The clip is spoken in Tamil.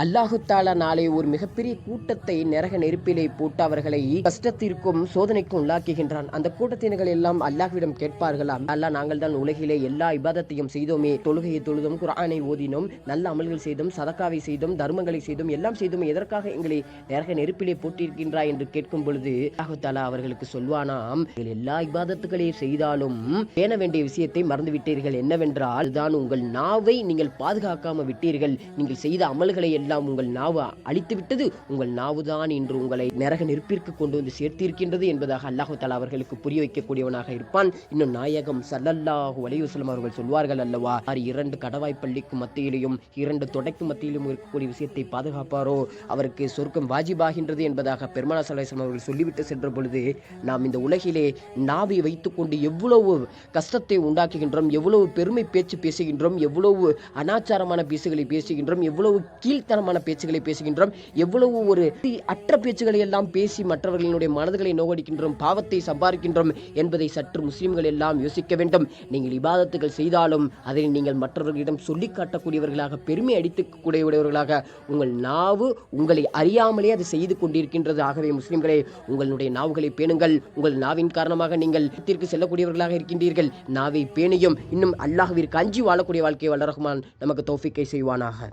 அல்லாஹு தாலா நாளை ஒரு மிகப்பெரிய கூட்டத்தை நரக நெருப்பிலே போட்டு அவர்களை கஷ்டத்திற்கும் சோதனைக்கும் உள்ளாக்குகின்றான். அந்த கூட்டத்தினர்கள் எல்லாம் அல்லாஹ்விடம் கேட்பார்களாம், அல்லாஹ், நாங்கள் தான் உலகிலே எல்லா இபாதத்தையும் செய்தோமே, தொழுகையை தொழுதும், குர்ஆனை ஓதினோம், நல்ல அமல்கள் செய்தோம், சதக்காவை செய்தோம், தர்மங்களை செய்தோம், எல்லாம் செய்தோம், எதற்காக எங்களை நரக நெருப்பிலே போட்டிருக்கின்றாய் என்று கேட்கும் பொழுது அல்லாஹு தாலா அவர்களுக்கு சொல்வானாம், எல்லா இபாதத்துகளையும் செய்தாலும் பேண வேண்டிய விஷயத்தை மறந்து விட்டீர்கள். என்னவென்றால், அதுதான் உங்கள் நாவை நீங்கள் பாதுகாக்காம விட்டீர்கள். நீங்கள் செய்த அமல்களை எல்லாம் உங்கள் நாவு அழித்து விட்டது. உங்கள் நாவுதான் இன்று உங்களை நரக நெருப்பிற்கு கொண்டு வந்து சேர்த்திருக்கின்றது என்பதாக அல்லாஹு தஆலா அவர்களுக்கு புரிய வைக்கக்கூடியவனாக இருப்பான். இன்னும் நாயகம் ஸல்லல்லாஹு அலைஹி வஸல்லம் அவர்கள் சொல்வார்கள் அல்லவா, இரண்டு கடவாய் பள்ளிக்கும் மத்தியிலும் இரண்டு தொடைக்கு மத்தியிலும் இருக்கக்கூடிய விஷயத்தை பாதுகாப்பாரோ அவருக்கு சொர்க்கம் வாஜிபாகின்றது என்பதாக பெருமானார் ஸல்லல்லாஹு அலைஹி வஸல்லம் அவர்கள் சொல்லிவிட்டு சென்ற பொழுது, நாம் இந்த உலகிலே நாவை வைத்துக்கொண்டு எவ்வளவு கஷ்டத்தை உண்டாக்குகின்றோம், எவ்வளவு பெருமை பேச்சு பேசுகின்றோம், எவ்வளவு அனாச்சாரமான பேச்சுகளை பேசுகின்றோம், எவ்வளவு கீழ்த்தனமான பேச்சுகளை பேசுகின்றோம், எவ்வளவு ஒரு அற்ற பேச்சுகளை எல்லாம் பேசி மற்றவர்களுடைய மனதுகளை நோகடிக்கின்றோம், பாவத்தை சம்பாதிக்கின்றோம் என்பதை சற்று முஸ்லிம்கள் எல்லாம் யோசிக்க வேண்டும். நீங்கள் இபாதத்துகள் செய்தாலும் அதை நீங்கள் மற்றவர்களிடம் சொல்லிக் காட்டக்கூடியவர்களாக, பெருமை அடித்துக்கூடியவர்களாக உங்கள் நாவு உங்களை அறியாமலே அது செய்து கொண்டிருக்கின்றது. ஆகவே முஸ்லிம்களே, உங்களுடைய நாவுகளை பேணுங்கள். உங்கள் நாவின் காரணமாக நீங்கள் செல்லக்கூடியவர்களாக இருக்கின்றீர்கள். நாவை பேணியும் இன்னும் அல்லாஹ்விற்கு அஞ்சி வாழக்கூடிய வாழ்க்கையை வல்ல ரஹ்மான் நமக்கு தௌஃபீக்கை செய்வானாக.